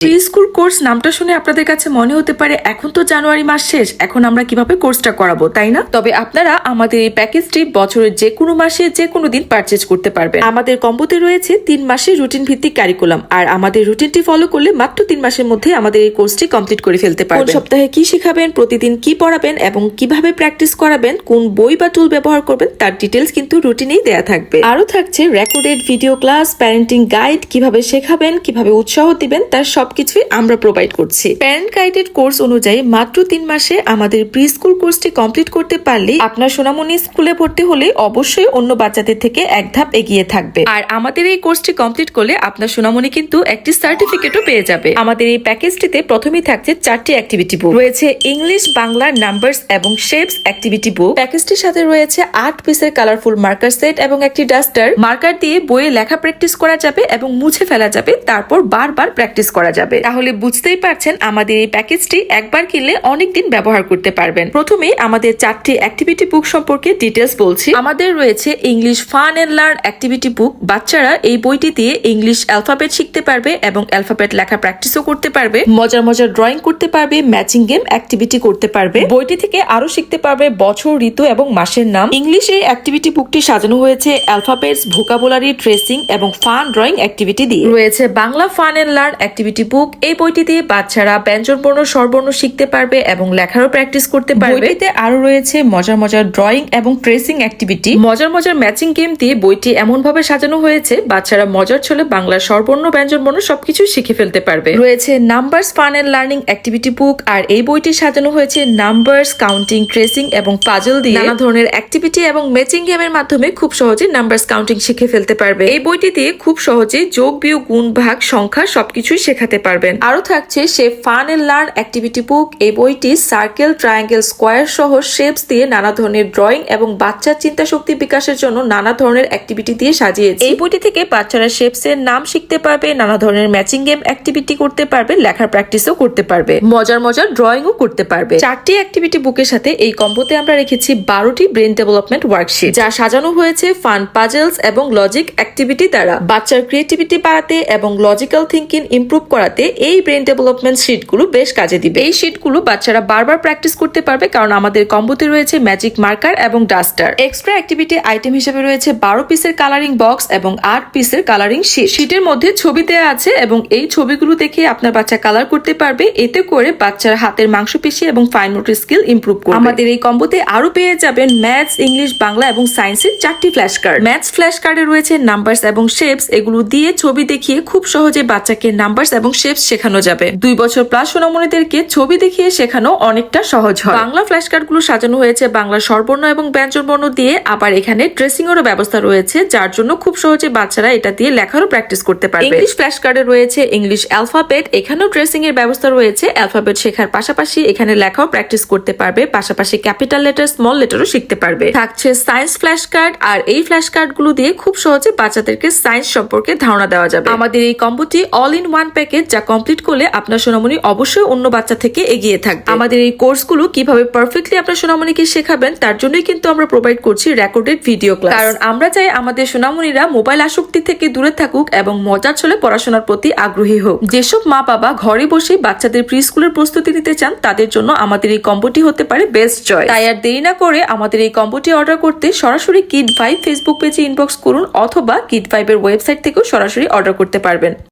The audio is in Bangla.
প্রি স্কুল কোর্স নামটা শুনে আপনাদের কাছে মনে হতে পারে এখন তো জানুয়ারি মাস শেষ, এখন আমরা কিভাবে কোর্সটা করাবো, তাই না? তবে আপনারা আমাদের এই প্যাকেজটি বছরের যে কোনো মাসে যে কোনো দিন পারচেজ করতে পারবেন। আমাদের কম্বোতে রয়েছে 3 মাসের রুটিন ভিত্তিক কারিকুলাম, আর আমাদের রুটিনটি ফলো করলে মাত্র 3 মাসের মধ্যে আমাদের এই কোর্সটি কমপ্লিট করে ফেলতে পারবেন। কোন সপ্তাহে কি শেখাবেন, প্রতিদিন কি পড়াবেন এবং কিভাবে প্র্যাকটিস করাবেন, কোন বই বা টুল ব্যবহার করবেন তার ডিটেলস কিন্তু রুটিনেই দেয়া থাকবে। আরো থাকছে recorded video class, parenting guide, কিভাবে শেখাবেন, কিভাবে উৎসাহ দিবেন তার সবকিছুই আমরা প্রোভাইড করছি। প্যারেন্ট গাইডেড কোর্স অনুযায়ী মাত্র 3 মাসে আমাদের প্রি স্কুল কোর্সটি কমপ্লিট করতে পারলে আপনার সোনামণি স্কুলে ভর্তি হলে অবশ্যই অন্য বাচ্চাদের থেকে এক ধাপ এগিয়ে থাকবে। আর আমাদের এই কোর্সটি কমপ্লিট করলে আপনার সোনামণি কিন্তু একটি সার্টিফিকেটও পেয়ে যাবে। আমাদের এই প্যাকেজটিতে প্রথমেই থাকছে 4টি অ্যাক্টিভিটি বুক, রয়েছে ইংলিশ, বাংলা, নাম্বারস এবং শেপস অ্যাক্টিভিটি বুক। প্যাকেজটির সাথে রয়েছে 8 পিসের কালারফুল মার্কার সেট এবং একটি ডাস্টার। মার্কার দিয়ে বইয়ে লেখা প্র্যাকটিস করা যাবে এবং মুছে ফেলা যাবে, তারপর বারবার প্র্যাকটিস করা যাবে। তাহলে বুঝতেই পারছেন আমাদের এই প্যাকেজটি একবার কিনলে অনেকদিন ব্যবহার করতে পারবেন। প্রথমেই আমাদের 4টি অ্যাক্টিভিটি বুক সম্পর্কে ডিটেলস বলছি। আমাদের রয়েছে English fun and learn activity book. বাচ্চারা এই বইটি দিয়ে ইংলিশ অ্যালফাবেট শিখতে পারবে এবং অ্যালফাবেট লেখা প্র্যাকটিসও করতে পারবে, মজার মজার ড্রয়িং করতে পারবে, ম্যাচিং গেম অ্যাক্টিভিটি করতে পারবে। বইটি থেকে আরো শিখতে পারবে বছর, ঋতু এবং মাসের নাম। ইংলিশ এই অ্যাক্টিভিটি বুকটি সাজানো হয়েছে অ্যালফাবেটস, ভোকাবুলারি, ট্রেসিং এবং ফান ড্রয়িং অ্যাক্টিভিটি দিয়ে। রয়েছে Bangla fun and learn activity book. এই বইটি দিয়ে বাচ্চারা ব্যঞ্জনবর্ণ, স্বরবর্ণ শিখতে পারবে এবং লেখারও প্র্যাকটিস করতে পারবে। বইটিতে আরো রয়েছে মজার মজার ড্রয়িং এবং ট্রেসিং অ্যাক্টিভিটি। মজার মজার ম্যাচিং গেম দিয়ে বইটি এমন ভাবে সাজানো হয়েছে বাচ্চারা মজার ছলে বাংলা স্বরবর্ণ, ব্যঞ্জনবর্ণ সবকিছু শিখে ফেলতে পারবে। রয়েছে numbers fun and learning activity book, আর এই বইটি সাজানো হয়েছে নাম্বারস, কাউন্টিং, ট্রেসিং এবং পাজল দিয়ে নানা ধরনের অ্যাক্টিভিটি এবং ম্যাচিং গেমের মাধ্যমে খুব সহজে নাম্বারস কাউন্টিং শিখে ফেলতে পারবে। এই বইটি দিয়ে খুব সহজে যোগ, বিয়োগ, গুণ, ভাগ, সংখ্যা সবকিছুই শেখাতে পারবেন। আরো থাকছে shape fun and learn activity book. এই বইটি সার্কেল, ট্রায়াঙ্গেল, স্কোয়ার সহ শেপস দিয়ে নানা ধরনের ড্রয়িং এবং বাচ্চার চিন্তা শক্তি বিকাশের জন্য নানা ধরনের অ্যাক্টিভিটি দিয়ে সাজিয়েছে। এই বইটি থেকে বাচ্চারা শেপস এর নাম শিখতে পারবে, নানা ধরনের ম্যাচিং গেম অ্যাক্টিভিটি করতে পারবে, লেখার প্র্যাকটিসও করতে পারবে, মজার মজার ড্রয়িংও করতে পারবে। 4টি অ্যাক্টিভিটি বুকের সাথে এই কম্বোতে আমরা রেখেছি 12টি ব্রেন ডেভেলপমেন্ট ওয়ার্কশিট, যা সাজানো হয়েছে ফান, পাজলস এবং লজিক অ্যাক্টিভিটি দ্বারা। বাচ্চার ক্রিয়েটিভিটি বাড়াতে এবং লজিক্যাল থিঙ্কিং ইমপ্রুভ করাতে এই ব্রেন ডেভেলপমেন্ট শিটগুলো বেশ কাজে দিবে। এই শিটগুলো বাচ্চারা বারবার প্র্যাকটিস করতে পারবে, কারণ আমাদের কম্বোতে রয়েছে ম্যাজিক মার্কার এবং ডাস্টার। এক্সট্রা অ্যাক্টিভিটি আইটেম হিসেবে রয়েছে 12 পিসের কালারিং বক্স এবং 8 পিসের কালারিং শিট। শিটের মধ্যে ছবি দেওয়া আছে এবং এই ছবিগুলো দেখে আপনার বাচ্চা কালার করতে পারবে। এতে করে বাচ্চার হাতের মাংসপেশি এবং ফাইন মোটর স্কিল ইমপ্রুভ করবে। আমাদের এই কম্বোতে আরো পেয়ে যাবেন ম্যাথস, ইংলিশ, বাংলা এবং সায়েন্সের 4টি ফ্ল্যাশ কার্ড। ম্যাথস ফ্ল্যাশ কার্ডে রয়েছে নাম্বারস এবং শেপস। এগুলো দিয়ে ছবি দেখিয়ে খুব সহজে বাচ্চাকে নাম্বারস এবং শেপস শেখানো যাবে। 2 বছর প্লাস সোনামণিদেরকে ছবি দেখিয়ে শেখানো অনেকটা সহজ হয়। বাংলা ফ্ল্যাশ কার্ডগুলো সাজানো হয়েছে বাংলা স্বরবর্ণ এবং ব্যঞ্জনবর্ণ দিয়ে, আবার এখানে ট্রেসিং এরও ব্যবস্থা রয়েছে, যার জন্য খুব সহজে বাচ্চারা এটা দিয়ে লেখারও প্র্যাকটিস করতে পারবে। ইংলিশ ফ্ল্যাশ কার্ডে রয়েছে ইংলিশ অ্যালফাবেট। এখানেও ট্রেসিং এর ব্যবস্থা রয়েছে। অ্যালফাবেট শেখার পাশাপাশি এখানে লেখাও প্র্যাকটিস করতে পারবে, পাশাপাশি ক্যাপিটাল লেটার, স্মল লেটারও শিখতে পারবে। থাকছে সায়েন্স ফ্ল্যাশ কার্ড, আর এই ফ্ল্যাশ কার্ডগুলো দিয়ে খুব সহজে বাচ্চাদেরকে সায়েন্স সম্পর্কে ধারণা দেওয়া যাবে। আমাদের এই কম্বোটি অল ইন ওয়ান প্যাকেজ, যা কমপ্লিট করলে আপনার সোনামণি অবশ্যই অন্য বাচ্চা থেকে এগিয়ে থাকবে। আমাদের এই কোর্সগুলো কিভাবে পারফেক্টলি আপনার সোনামণিকে শেখাবেন তার জন্যই কিন্তু আমরা প্রোভাইড করছি রেকর্ডেড ভিডিও ক্লাস, কারণ আমরা চাই আমাদের সোনামণিরা মোবাইল আসক্তি থেকে দূরে থাকুক এবং মজার ছলে পড়াশোনার প্রতি আগ্রহী হোক। যেসব মা বাবা ঘরে বসে বাচ্চাদের প্রি স্কুলের প্রস্তুতি নিতে চান তাদের জন্য আমাদের এই কম্বোটি হতে পারে বেস্ট চয়েস। তাই আর দেরি না করে আমাদের এই কম্বোটি অর্ডার করতে সরাসরি কিড ভাইব ফেসবুক পেজে ইনবক্স করুন, অথবা কিড ভাইবের ওয়েবসাইট থেকেও সরাসরি অর্ডার করতে পারবেন।